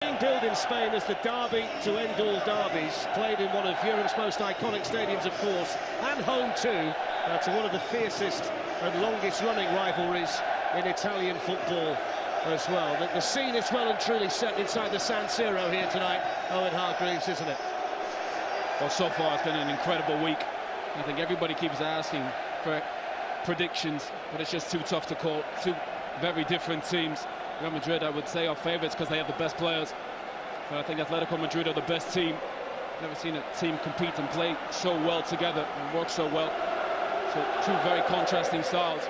Being billed in Spain as the derby to end all derbies, played in one of Europe's most iconic stadiums, of course, and home too to one of the fiercest and longest-running rivalries in Italian football as well. The scene is well and truly set inside the San Siro here tonight, Owen Hargreaves, isn't it? Well, so far it's been an incredible week. I think everybody keeps asking for predictions, but it's just too tough to call. Two very different teams. Real Madrid, I would say, are favourites because they have the best players. But I think Atletico Madrid are the best team. Never seen a team compete and play so well together and work so well. So two very contrasting styles.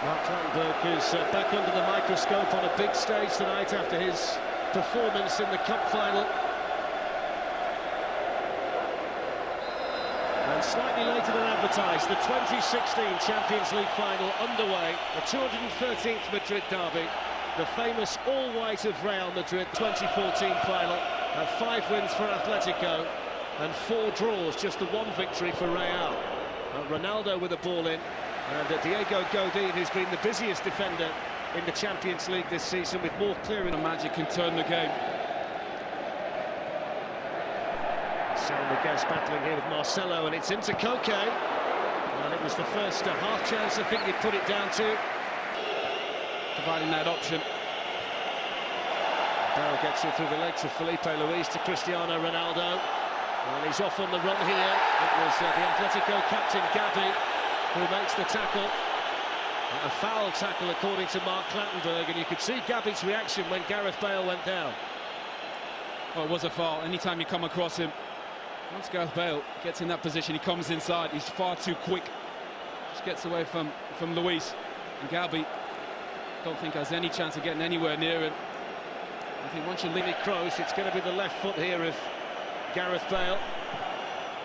Mark Clattenburg is back under the microscope on a big stage tonight after his performance in the cup final. And slightly later than advertised, the 2016 Champions League final underway, the 213th Madrid derby, the famous all-white of Real Madrid 2014 final, 5 wins for Atletico and 4 draws, just the 1 victory for Real. Ronaldo with a ball in, and Diego Godin, who's been the busiest defender in the Champions League this season, with more clearing. The magic can turn the game. Salmiguez battling here with Marcelo, and it's into Koke. And it was the first half chance I think you'd put it down to. Providing that option. Bale gets it through the legs of Felipe Luis to Cristiano Ronaldo. And he's off on the run here. It was the Atletico captain, Gabi, who makes the tackle. A foul tackle, according to Mark Clattenburg, and you could see Gabi's reaction when Gareth Bale went down. Oh, it was a foul. Anytime you come across him, once Gareth Bale gets in that position, he comes inside. He's far too quick. Just gets away from Luis. And Gabi, don't think has any chance of getting anywhere near him. I think once you leave it close, it's going to be the left foot here of Gareth Bale.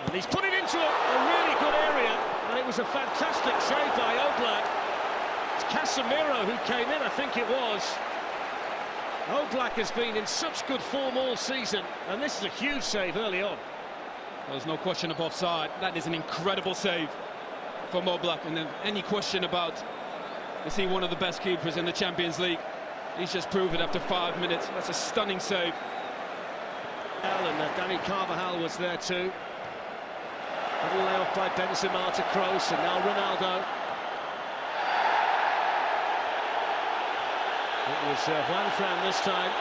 And he's put it into a really good area, and it was a fantastic save by Oblak. It's Casemiro who came in, I think it was. Oblak has been in such good form all season, and this is a huge save early on. There's no question of offside. That is an incredible save from Oblak, and then any question about is he one of the best keepers in the Champions League? He's just proved it after 5 minutes. That's a stunning save. And Dani Carvajal was there too. Little layoff by Benzema to Kroos, and now Ronaldo. It was Juan Fran this time.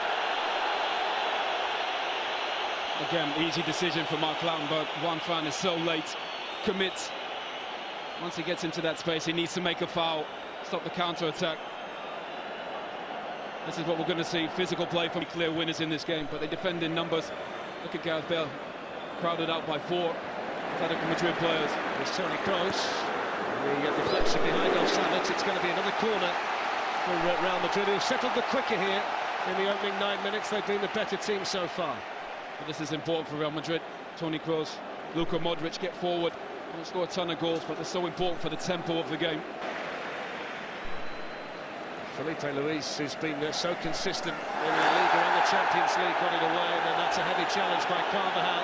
Again, easy decision for Mark Clattenburg. Juan Fran is so late, commits. Once he gets into that space, he needs to make a foul, stop the counter-attack. This is what we're going to see, physical play from clear winners in this game, but they defend in numbers. Look at Gareth Bale, crowded out by 4 Atletico Madrid players. There's Toni Kroos, the deflection behind off Savic. It's going to be another corner for Real Madrid, who have settled the quicker here in the opening 9 minutes. They've been the better team so far. But this is important for Real Madrid. Toni Kroos, Luka Modric get forward. They don't score a ton of goals, but they're so important for the tempo of the game. Felipe Luis, who's been so consistent in La Liga and the Champions League, got it away, and then that's a heavy challenge by Carvajal,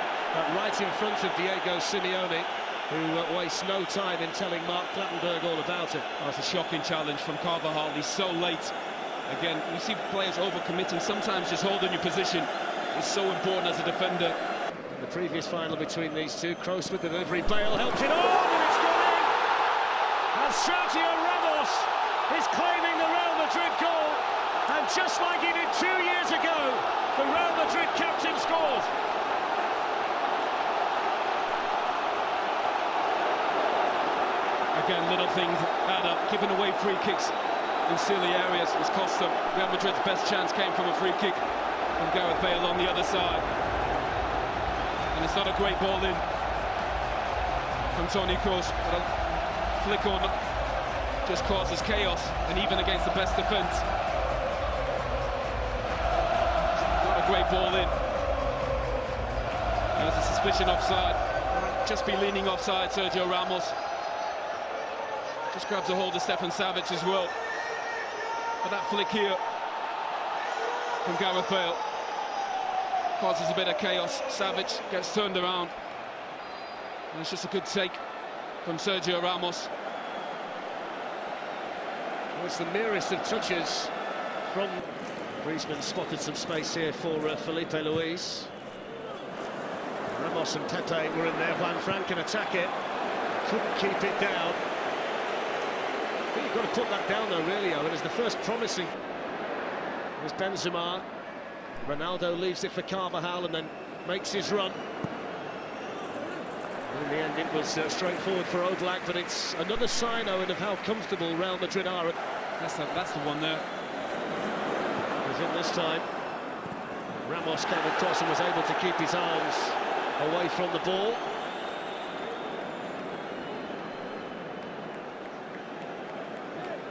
right in front of Diego Simeone, who wastes no time in telling Mark Clattenburg all about it. Oh, it's a shocking challenge from Carvajal. He's so late. Again, you see players overcommitting, sometimes just holding your position is so important as a defender. In the previous final between these two, Kroos with the delivery, Bale helped it on, and it's gone in! And Sergio Ramos is claiming the Real Madrid goal, and just like he did 2 years ago, the Real Madrid captain scores. Again, little things add up. Giving away free kicks in silly areas has cost them. Real Madrid's best chance came from a free kick from Gareth Bale on the other side. And it's not a great ball in from Toni Kroos, but a flick on just causes chaos, and even against the best defence. Not a great ball in. There's a suspicion offside. Just be leaning offside, Sergio Ramos. Just grabs a hold of Stefan Savic as well. But that flick here from Gareth Bale causes a bit of chaos. Savic gets turned around. And it's just a good take from Sergio Ramos. It's the merest of touches from Griezmann. Spotted some space here for Felipe Luis. Ramos and Pepe were in there. Juan Fran can attack it. Couldn't keep it down. I think you've got to put that down though, really, Owen. It's the first promising. There's Benzema. Ronaldo leaves it for Carvajal and then makes his run. In the end, it was straightforward for Oblak, but it's another sign, Owen, of how comfortable Real Madrid are. That's the one there. Was in this time. Ramos came across and was able to keep his arms away from the ball.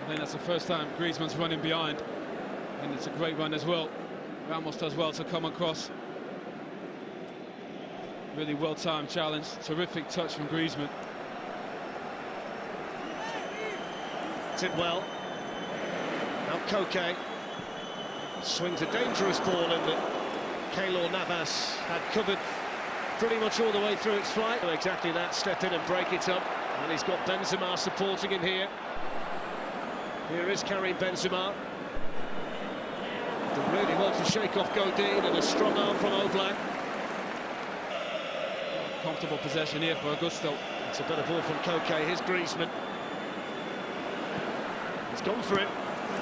I think that's the first time Griezmann's running behind, and it's a great run as well. Ramos does well to come across. Really well-timed challenge. Terrific touch from Griezmann. Did well. Now Koke swings a dangerous ball in that Keylor Navas had covered pretty much all the way through its flight. Exactly that, step in and break it up. And he's got Benzema supporting him here. Here is Karim Benzema. Did really well to shake off Godin, and a strong arm from Oblak. Comfortable possession here for Augusto. It's a better ball from Koke. Here's Griezmann. He's gone for it.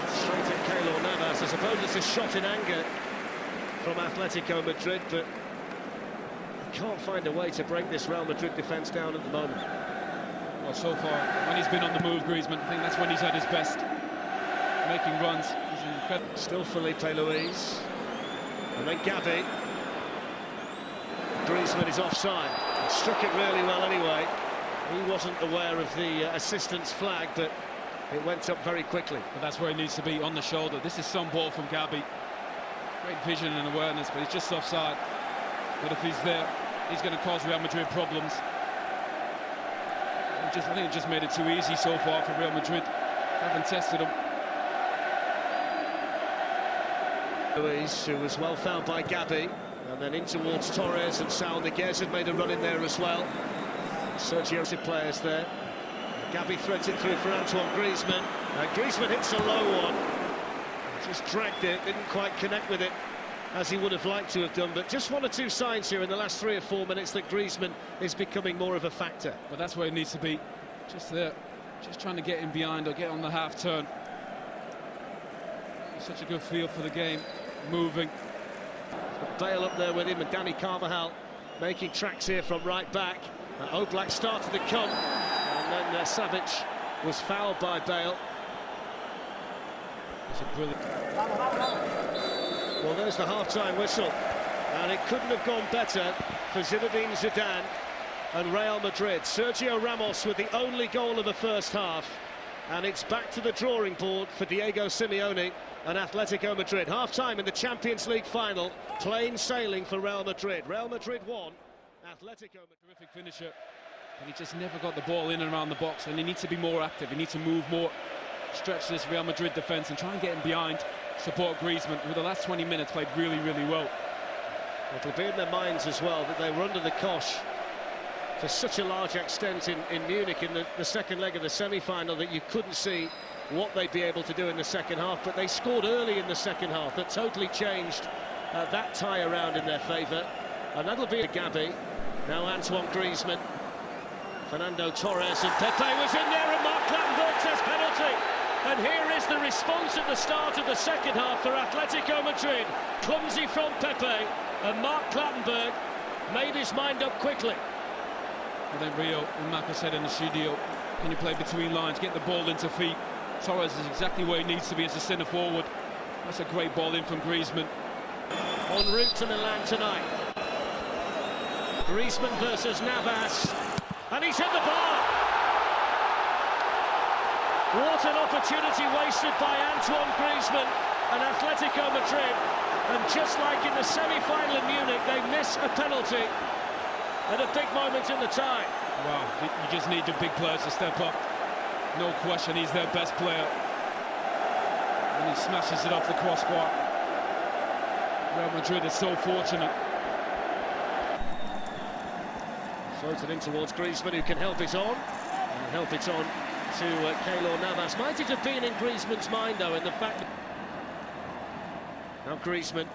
Straight at Keylor Navas. I suppose it's a shot in anger from Atletico Madrid, but he can't find a way to break this Real Madrid defence down at the moment. Well, so far, when he's been on the move, Griezmann, I think that's when he's at his best. Making runs. He's incredible. Still Felipe Luis. And then Gavi. Griezmann is offside. He struck it really well anyway. He wasn't aware of the assistant's flag, but it went up very quickly. But that's where he needs to be, on the shoulder. This is some ball from Gavi. Great vision and awareness, but he's just offside. But if he's there, he's going to cause Real Madrid problems. I think it just made it too easy so far for Real Madrid. Haven't tested him. Luis, who was well fouled by Gavi, and then in towards Torres, and Saul Niguez had made a run in there as well. Sergio players there. Gavi threads it through for Antoine Griezmann. Griezmann hits a low one. Just dragged it, didn't quite connect with it as he would have liked to have done, but just one or two signs here in the last 3 or 4 minutes that Griezmann is becoming more of a factor. But that's where he needs to be, just there, just trying to get in behind or get on the half turn. Such a good feel for the game, moving. Bale up there with him, and Dani Carvajal making tracks here from right back. Oblak started to come, and then Savic was fouled by Bale. It's a brilliant. Well, there's the half-time whistle, and it couldn't have gone better for Zinedine Zidane and Real Madrid. Sergio Ramos with the only goal of the first half, and it's back to the drawing board for Diego Simeone and Atletico Madrid. Half-time in the Champions League final, plain sailing for Real Madrid. Real Madrid won, Atletico Madrid. Terrific finisher, and he just never got the ball in and around the box, and he needs to be more active, he needs to move more, stretch this Real Madrid defence and try and get him behind, support Griezmann, who the last 20 minutes played really, really well. It'll be in their minds as well that they were under the cosh to such a large extent in Munich in the second leg of the semi-final that you couldn't see what they'd be able to do in the second half, but they scored early in the second half. That totally changed that tie around in their favour, and that'll be a Gavi. Now Antoine Griezmann, Fernando Torres, and Pepe was in there, and Mark Clattenburg says penalty. And here is the response at the start of the second half for Atletico Madrid. Clumsy from Pepe, and Mark Clattenburg made his mind up quickly. And then Rio and Maka said in the studio, can you play between lines, get the ball into feet? Torres is exactly where he needs to be as a centre forward. That's a great ball in from Griezmann. En route to Milan tonight. Griezmann versus Navas, and he's hit the bar. What an opportunity wasted by Antoine Griezmann and Atletico Madrid. And just like in the semi-final in Munich, they miss a penalty at a big moment in the tie. Wow, you just need the big players to step up. No question, he's their best player. And he smashes it off the crossbar. Real Madrid is so fortunate. Floated in towards Griezmann, who can help it on. And help it on to Keylor Navas. Might it have been in Griezmann's mind, though, in the fact that... Now Griezmann.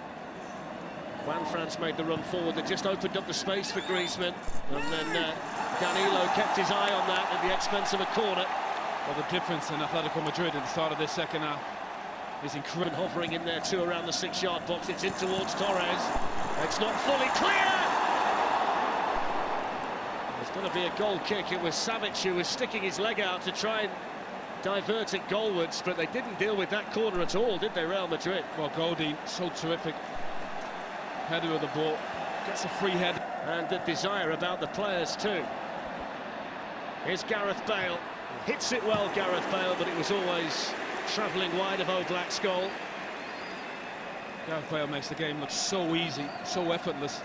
Juan France made the run forward. They just opened up the space for Griezmann. And then Danilo kept his eye on that at the expense of a corner. Well, the difference in Atletico Madrid at the start of this second half is incredible. Hovering in there too around the 6-yard box. It's in towards Torres. It's not fully clear. There's going to be a goal kick. It was Savic who was sticking his leg out to try and divert it goalwards, but they didn't deal with that corner at all, did they, Real Madrid? Well, Godin, so terrific. Header of the ball, gets a free head. And the desire about the players too. Here's Gareth Bale. Hits it well, Gareth Bale, but it was always travelling wide of Oblak's goal. Gareth Bale makes the game look so easy, so effortless.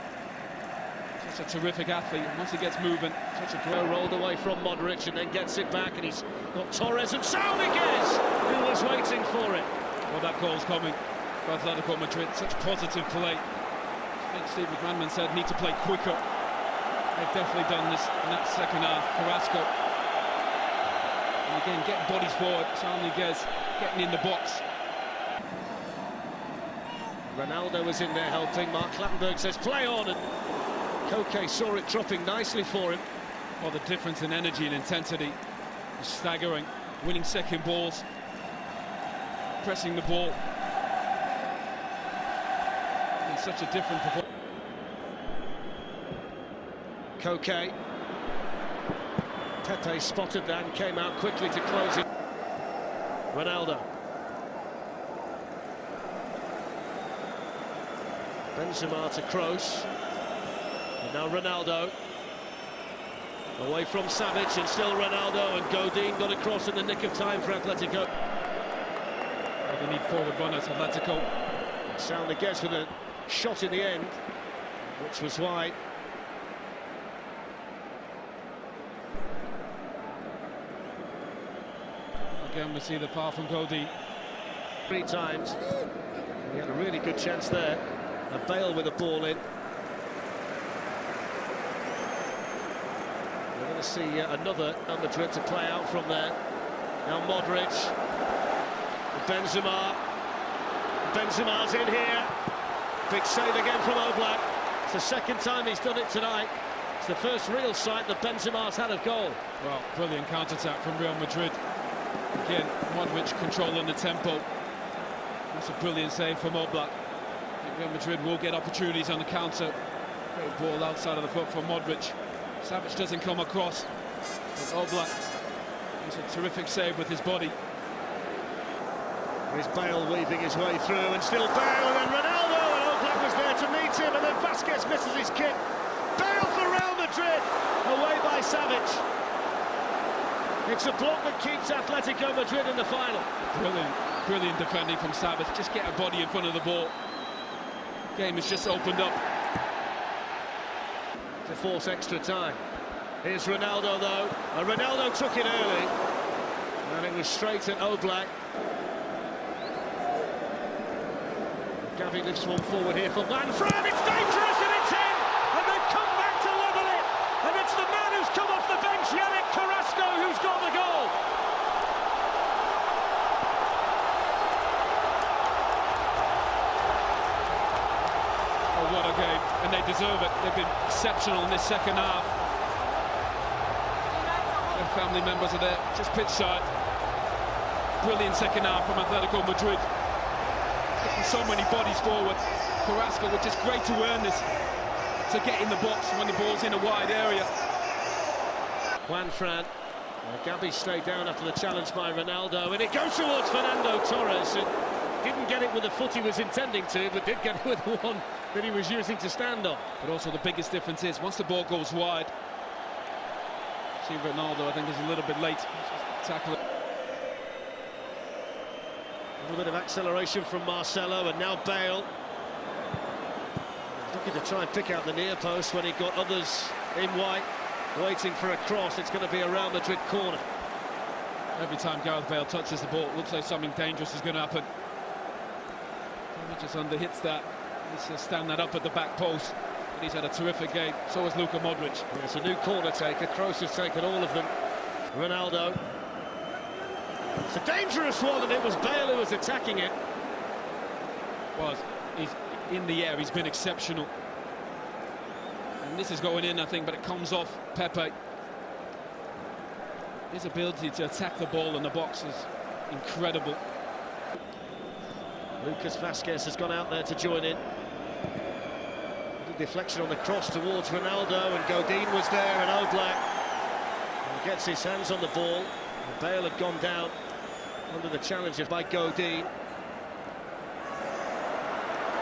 Such a terrific athlete. Once he gets moving, such a great rolled away from Modric and then gets it back, and he's got Torres and Saúl who was waiting for it. Well, that goal's coming for Atletico Madrid. Such positive play. I think Steve McManaman said need to play quicker. They've definitely done this in that second half. Carrasco. And again, getting bodies forward. Saúl getting in the box. Ronaldo was in there helping. Mark Clattenburg says play on, and Koke saw it dropping nicely for him. Well, the difference in energy and intensity is staggering. Winning second balls, pressing the ball. It's such a different performance. Koke. Pepe spotted that and came out quickly to close it. Ronaldo. Benzema to Kroos. And now Ronaldo. Away from Savic, and still Ronaldo, and Godin got across in the nick of time for Atletico. Well, they need forward runners, Atletico. Sound against with a shot in the end, which was wide. Again, we see the foul from Godin. 3 times. He had a really good chance there. A Bale with a ball in. We're going to see another Real Madrid to play out from there. Now Modric. Benzema. Benzema's in here. Big save again from Oblak. It's the second time he's done it tonight. It's the first real sight that Benzema's had of goal. Well, brilliant counter-attack from Real Madrid. Again, Modric controlling the tempo. That's a brilliant save from Oblak. Real Madrid will get opportunities on the counter. Great ball outside of the foot from Modric. Savic doesn't come across. But Oblak is a terrific save with his body. Here's Bale weaving his way through, and still Bale, and then Ronaldo, and Oblak was there to meet him, and then Vasquez misses his kick. Bale for Real Madrid, away by Savic. It's a block that keeps Atletico Madrid in the final. Brilliant defending from Savic. Just get a body in front of the ball. Game has just opened up. To force extra time. Here's Ronaldo, though. Ronaldo took it early, and it was straight at Oblak. Gavi lifts one forward here for Manfred. It's dangerous, and it's in, and they've come back to level it, and it's the man who's come off the bench, Yannick Carrasco, who's got the goal. Oh, what a game, and they deserve it. They've been exceptional in this second half. Their family members are there, just pitch side. Brilliant second half from Atletico Madrid. Getting so many bodies forward. Carrasco, which is great to earn this, to get in the box when the ball's in a wide area. Juan Fran. Gabi stayed down after the challenge by Ronaldo, and it goes towards Fernando Torres. And didn't get it with the foot he was intending to, but did get it with the one that he was using to stand on. But also the biggest difference is once the ball goes wide, see Ronaldo, I think, is a little bit late. Tackle it. A little bit of acceleration from Marcelo, and now Bale. Looking to try and pick out the near post when he got others in white, waiting for a cross. It's going to be a Real Madrid corner. Every time Gareth Bale touches the ball, it looks like something dangerous is going to happen. He just underhits that. He's stand that up at the back post. But he's had a terrific game. So has Luka Modric. It's a new corner taker. Kroos has taken all of them. Ronaldo. It's a dangerous one, and it was Bale who was attacking it. Well, he's in the air, he's been exceptional. And this is going in, I think, but it comes off Pepe. His ability to attack the ball in the box is incredible. Lucas Vazquez has gone out there to join in. Deflection on the cross towards Ronaldo, and Godin was there, and Oblak gets his hands on the ball. And Bale had gone down under the challenge by Godin.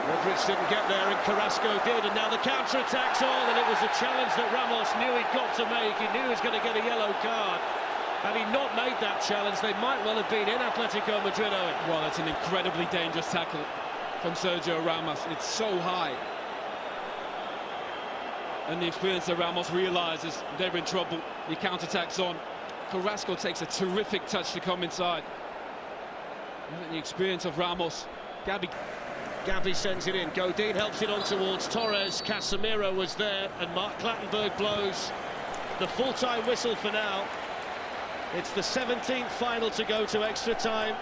Modric didn't get there, and Carrasco did, and now the counter-attack's on, and it was a challenge that Ramos knew he'd got to make. He knew he was going to get a yellow card. Had he not made that challenge, they might well have been in Atletico Madrid, Owen. Well, that's an incredibly dangerous tackle from Sergio Ramos. It's so high. And the experience that Ramos realises they're in trouble. The counter-attack's on. Carrasco takes a terrific touch to come inside. And the experience of Ramos. Gabi sends it in. Godin helps it on towards Torres. Casemiro was there, and Mark Clattenburg blows the full-time whistle for now. It's the 17th final to go to extra time,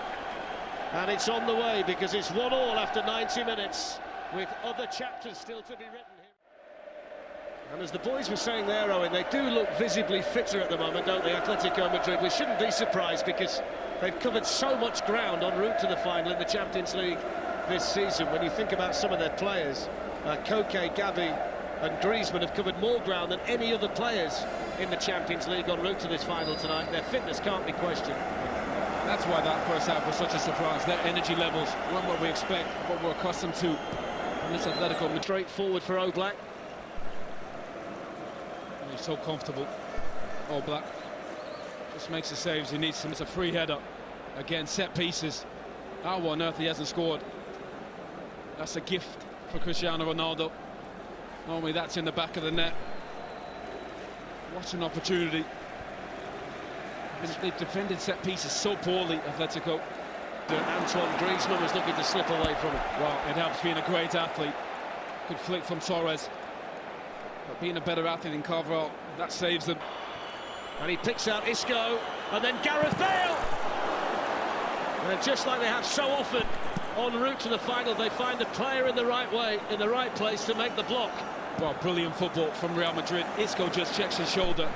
and it's on the way because it's 1-1 after 90 minutes, with other chapters still to be written here. And as the boys were saying there, Owen, they do look visibly fitter at the moment, don't they, Atletico Madrid? We shouldn't be surprised because they've covered so much ground en route to the final in the Champions League this season. When you think about some of their players, Koke, Gabi and Griezmann have covered more ground than any other players in the Champions League en route to this final tonight. Their fitness can't be questioned. That's why that first half was such a surprise. Their energy levels weren't what we expect, what we're accustomed to in this Atletico Madrid. Straight forward for Oblak. And he's so comfortable. Oblak just makes the saves he needs. It's a free header. Again, set pieces. How on earth he hasn't scored? That's a gift for Cristiano Ronaldo. Normally that's in the back of the net. What an opportunity. They've defended set pieces so poorly, Atletico. Antoine Griezmann was looking to slip away from it. Well, it helps being a great athlete. Good flick from Torres. But being a better athlete than Carvalho, that saves them. And he picks out Isco, and then Gareth Bale! And just like they have so often en route to the final, they find a player in the right way, in the right place to make the block. Well, brilliant football from Real Madrid. Isco just checks his shoulder.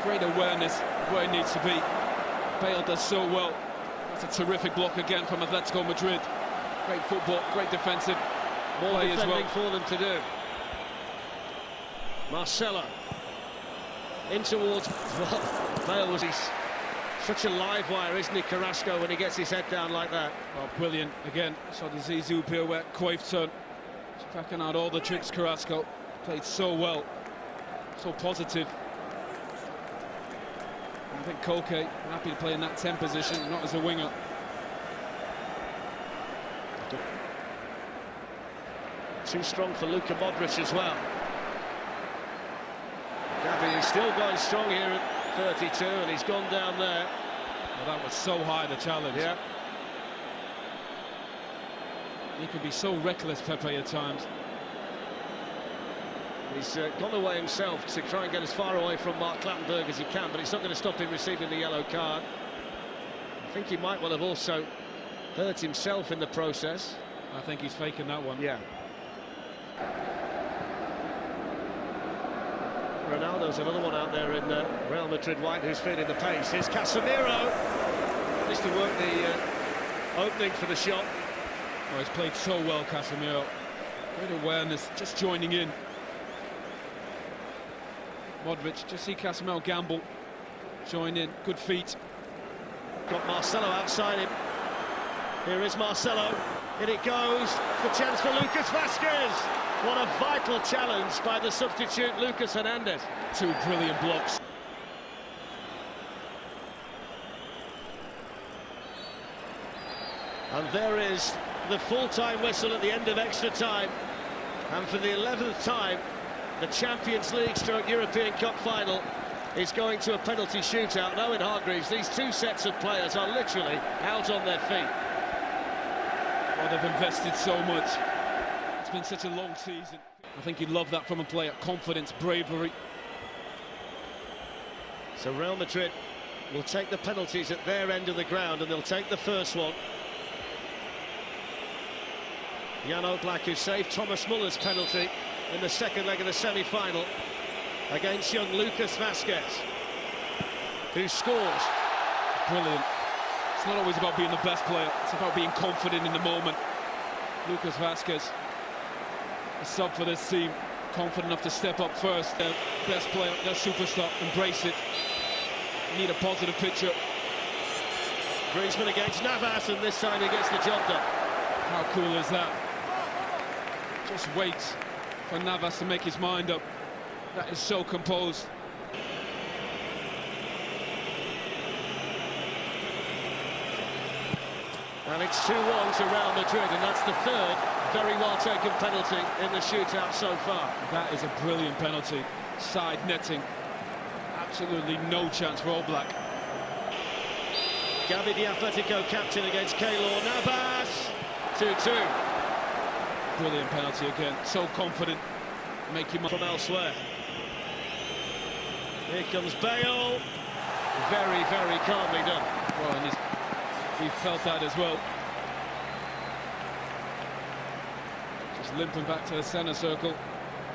Great awareness where he needs to be. Bale does so well. That's a terrific block again from Atletico Madrid. Great football, great defensive play as well. More defending for them to do. Marcelo in towards Bale. Was he's such a live wire, isn't he, Carrasco, when he gets his head down like that? Oh, brilliant again. So the Zizou pirouette, Cruyff turn. He's cracking out all the tricks. Carrasco played so well, so positive. I think Koke happy to play in that 10 position, not as a winger. Too strong for Luka Modric as well. Gabi is still going strong here at 32, and he's gone down there. Well, that was so high, the challenge. Yeah. He could be so reckless, Pepe, at times. He's gone away himself to try and get as far away from Mark Clattenburg as he can, but it's not going to stop him receiving the yellow card. I think he might well have also hurt himself in the process. I think he's faking that one. Yeah. Ronaldo's another one out there in Real Madrid white who's feeling the pace. Here's Casemiro. Just to work the opening for the shot. Oh, he's played so well, Casemiro. Great awareness, just joining in. Modric, just see Casemiro gamble. Join in, good feet. Got Marcelo outside him. Here is Marcelo. In it goes. The chance for Lucas Vazquez. What a vital challenge by the substitute Lucas Hernandez. Two brilliant blocks. And there is the full-time whistle at the end of extra time. And for the 11th time, the Champions League / European Cup final is going to a penalty shootout. Now in Hargreaves, these two sets of players are literally out on their feet. Oh, they've invested so much. It's been such a long season. I think you'd love that from a player. Confidence, bravery. So Real Madrid will take the penalties at their end of the ground, and they'll take the first one. Jan Oblak, who saved Thomas Muller's penalty in the second leg of the semi-final against young Lucas Vazquez, who scores. Brilliant. It's not always about being the best player, it's about being confident in the moment. Lucas Vazquez, a sub for this team, confident enough to step up first. Their best player, their superstar, embrace it. Need a positive picture. Griezmann against Navas, and this time he gets the job done. How cool is that? Just waits for Navas to make his mind up. That is so composed. And it's 2-1 to Real Madrid, and that's the third very well-taken penalty in the shootout so far. That is a brilliant penalty. Side netting. Absolutely no chance for Oblak. Gavi, the Atletico captain, against Keylor Navas. 2-2. Brilliant penalty again. So confident. Make him from elsewhere. Here comes Bale. Very, very calmly done. Well, and he felt that as well. Just limping back to the centre circle.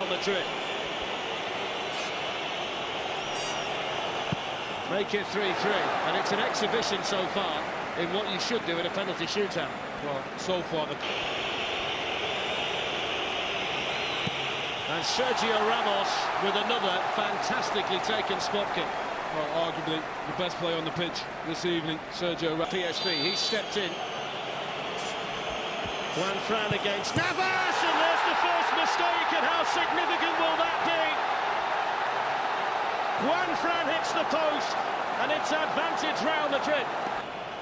Madrid. Make it 3-3, and it's an exhibition so far in what you should do in a penalty shootout. Well, so far And Sergio Ramos with another fantastically taken spot kick. Well, arguably the best player on the pitch this evening, Sergio Ramos. PSV, he stepped in. Juan Fran against Navas, and there's the first mistake, and how significant will that be? Juan Fran hits the post, and it's advantage Real Madrid.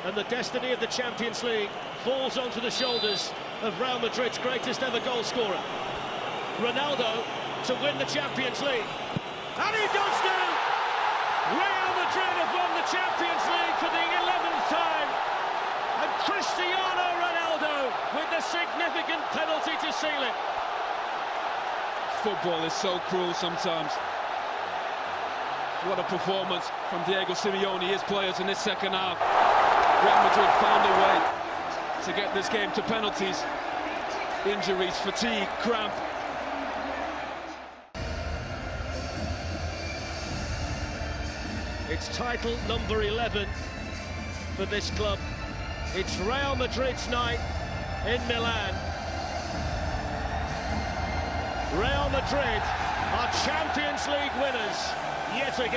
And the destiny of the Champions League falls onto the shoulders of Real Madrid's greatest ever goal scorer, Ronaldo, to win the Champions League. And he does do! Real Madrid have won the Champions League for the 11th time. And Cristiano Ronaldo with the significant penalty to seal it. Football is so cruel sometimes. What a performance from Diego Simeone, his players in this second half. Real Madrid found a way to get this game to penalties. Injuries, fatigue, cramp. It's title number 11 for this club. It's Real Madrid's night in Milan. Real Madrid are Champions League winners yet again.